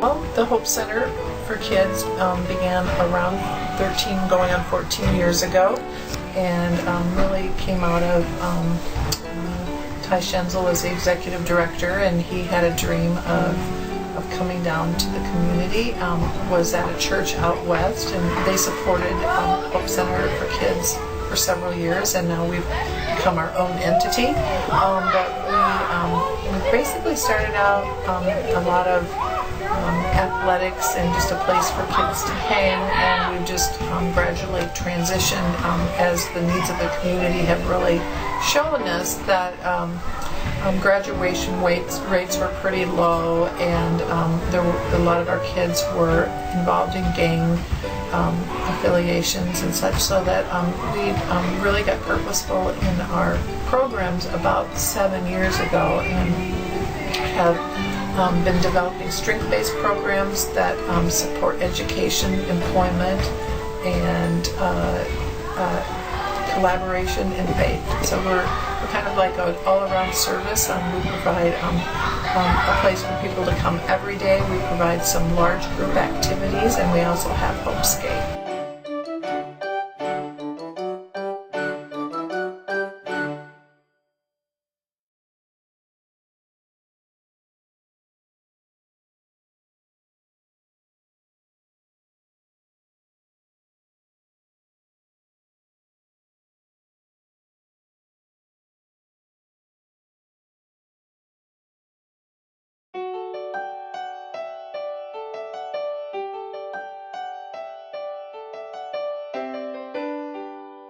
Well, the Hope Center for Kids began around 13, going on 14 years ago, and really came out of Ty Schenzel was the executive director, and he had a dream of coming down to the community. Was at a church out west, and they supported Hope Center for Kids for several years, and now we've become our own entity. But we basically started out a lot of athletics and just a place for kids to hang, and we've just gradually transitioned as the needs of the community have really shown us that graduation rates were pretty low, and a lot of our kids were involved in gang affiliations and such, so that we really got purposeful in our programs about 7 years ago, and have been developing strength-based programs that support education, employment, and collaboration and faith. So we're kind of like an all-around service. We provide a place for people to come every day. We provide some large group activities, and we also have Hope Skate.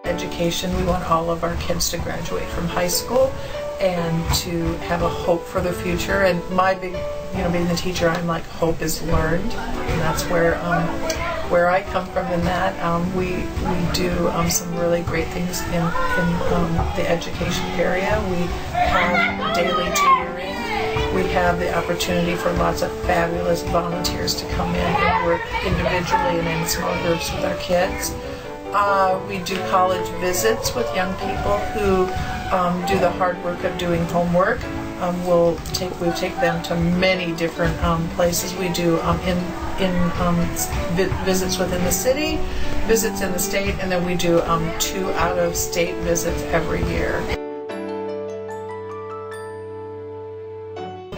Education. We want all of our kids to graduate from high school and to have a hope for the future. And my big, being the teacher, I'm like, hope is learned, and that's where I come from in that. We do some really great things in the education area. We have daily tutoring. We have the opportunity for lots of fabulous volunteers to come in and work individually and in small groups with our kids. We do college visits with young people who do the hard work of doing homework. We take them to many different places. We do visits within the city, visits in the state, and then we do 2 out-of-state visits every year.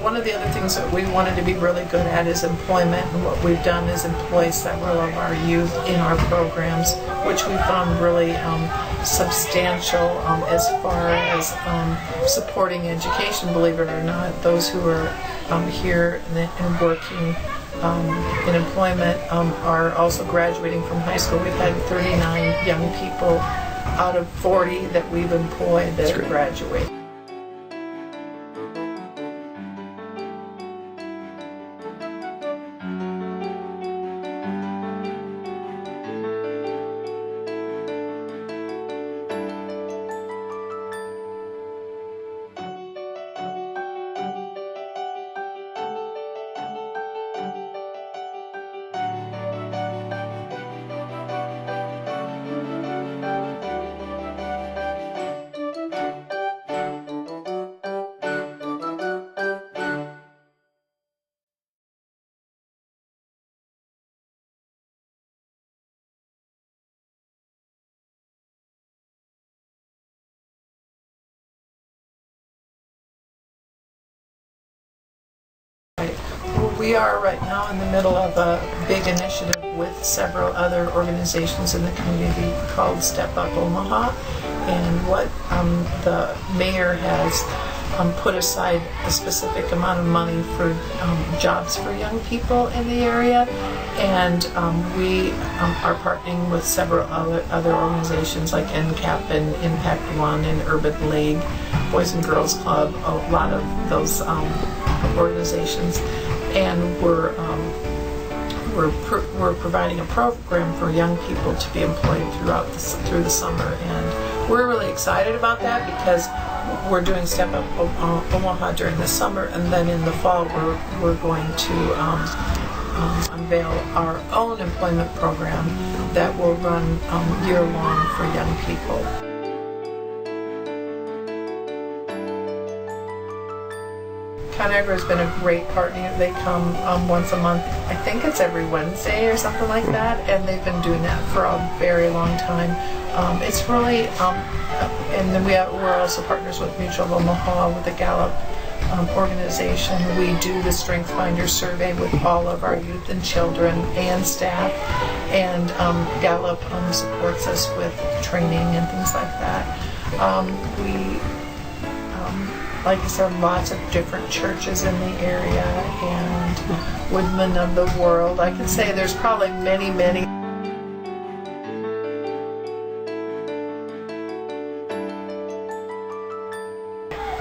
One of the other things that we wanted to be really good at is employment, and what we've done is employ several of our youth in our programs, which we found really substantial as far as supporting education, believe it or not. Those who are here and working in employment are also graduating from high school. We've had 39 young people out of 40 that we've employed that graduate. We are right now in the middle of a big initiative with several other organizations in the community called Step Up Omaha, and what the mayor has put aside a specific amount of money for jobs for young people in the area, and we are partnering with several other organizations like NCAP and Impact One and Urban League, Boys and Girls Club, a lot of those organizations. And we're providing a program for young people to be employed through the summer, and we're really excited about that because we're doing Step Up Omaha during the summer, and then in the fall we're going to unveil our own employment program that will run year-long for young people. ConAgra has been a great partner. They come once a month. I think it's every Wednesday or something like that, and they've been doing that for a very long time. It's really, and then we're also partners with Mutual of Omaha with the Gallup organization. We do the Strength Finder survey with all of our youth and children and staff, and Gallup supports us with training and things like that. Like I said, lots of different churches in the area and woodmen of the world. I could say there's probably many, many.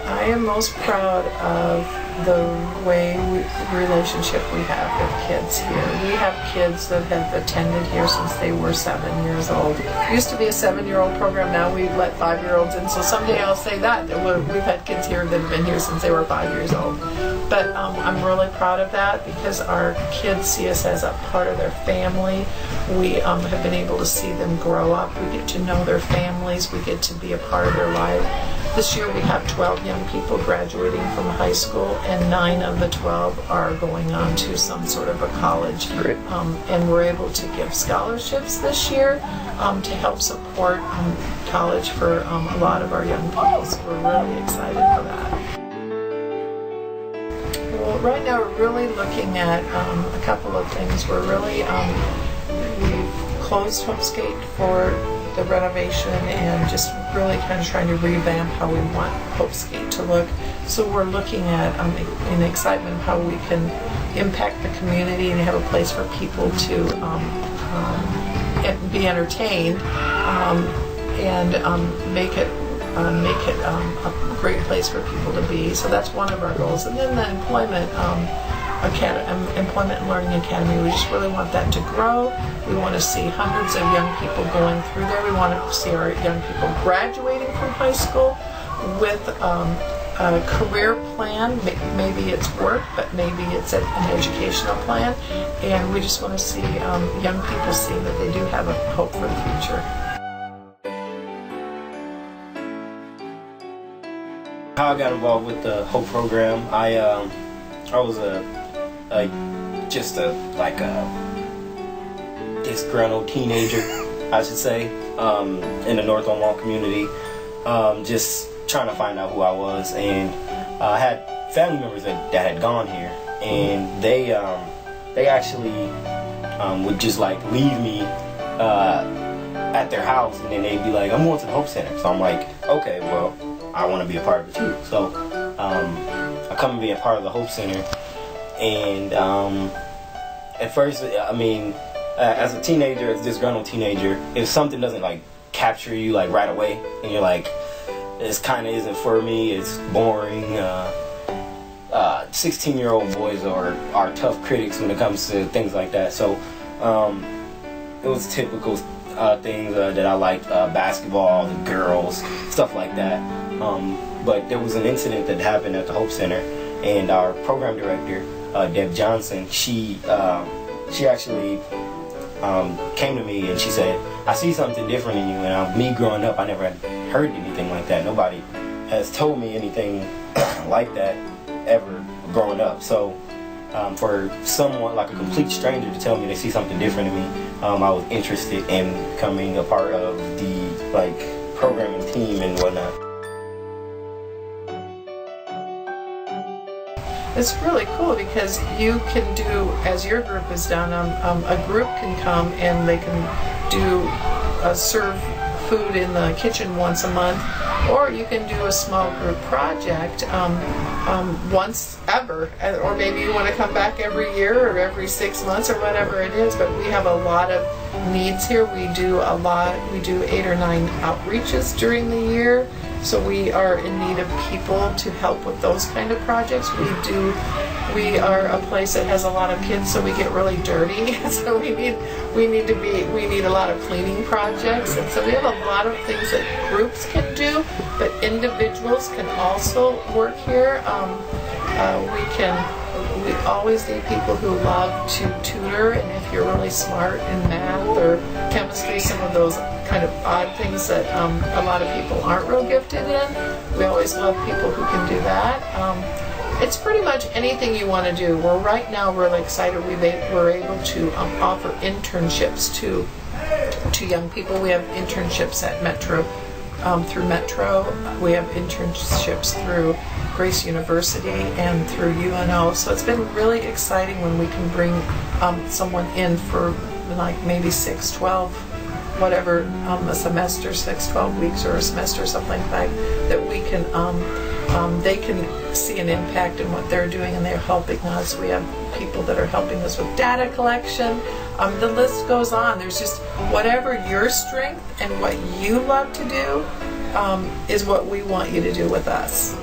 I am most proud of the relationship we have with kids here. We have kids that have attended here since they were 7 years old. It used to be a 7-year-old program, now we let 5-year-olds in, so someday I'll say that we've had kids here that have been here since they were 5 years old. But I'm really proud of that because our kids see us as a part of their family. We have been able to see them grow up. We get to know their families. We get to be a part of their life. This year we have 12 young people graduating from high school, and 9 of the 12 are going on to some sort of a college. Great. And we're able to give scholarships this year to help support college for a lot of our young people. So we're really excited for that. Well, right now we're really looking at a couple of things. We're really, we've closed Hope Skate for the renovation and just really kind of trying to revamp how we want Hope Skate to look. So we're looking at, in excitement, how we can impact the community and have a place for people to be entertained and make it a great place for people to be. So that's one of our goals. And then the Employment and Learning Academy, we just really want that to grow. We want to see hundreds of young people going through there. We want to see our young people graduating from high school with a career plan. Maybe it's work, but maybe it's an educational plan. And we just want to see young people see that they do have a hope for the future. How I got involved with the Hope program, I was just a disgruntled teenager, I should say, in the North Omaha community, just trying to find out who I was. And I had family members that had gone here, and they actually would just leave me at their house, and then they'd be like, "I'm going to the Hope Center." So I'm like, okay, well, I want to be a part of it too. So I come and be a part of the Hope Center. And at first, as a teenager, as a disgruntled teenager, if something doesn't capture you right away, and you're like, this kind of isn't for me, it's boring. 16-year-old boys are tough critics when it comes to things like that. So it was typical things that I liked, basketball, the girls, stuff like that. But there was an incident that happened at the Hope Center, and our program director, Deb Johnson, she actually came to me and she said, "I see something different in you." And me growing up, I never had heard anything like that. Nobody has told me anything like that ever growing up. So for someone like a complete stranger to tell me they see something different in me, I was interested in becoming a part of the programming team and whatnot. It's really cool because you can do, as your group has done, a group can come and they can do serve food in the kitchen once a month, or you can do a small group project once ever, or maybe you want to come back every year or every 6 months or whatever it is. But we have a lot of needs here. We do 8 or 9 outreaches during the year. So we are in need of people to help with those kind of projects. We are a place that has a lot of kids, so we get really dirty. So we need a lot of cleaning projects. And so we have a lot of things that groups can do, but individuals can also work here. We always need people who love to tutor, and if you're really smart in math or chemistry, some of those kind of odd things that a lot of people aren't real gifted in, we always love people who can do that. It's pretty much anything you want to do. We're right now really excited. We're able to offer internships to young people. We have internships at Metro, through Metro. We have internships through Grace University and through UNO. So it's been really exciting when we can bring someone in for like maybe 6, 12, whatever, a semester, 6, 12 weeks or a semester, something like that we can, they can see an impact in what they're doing, and they're helping us. We have people that are helping us with data collection. The list goes on. There's just whatever your strength and what you love to do is what we want you to do with us.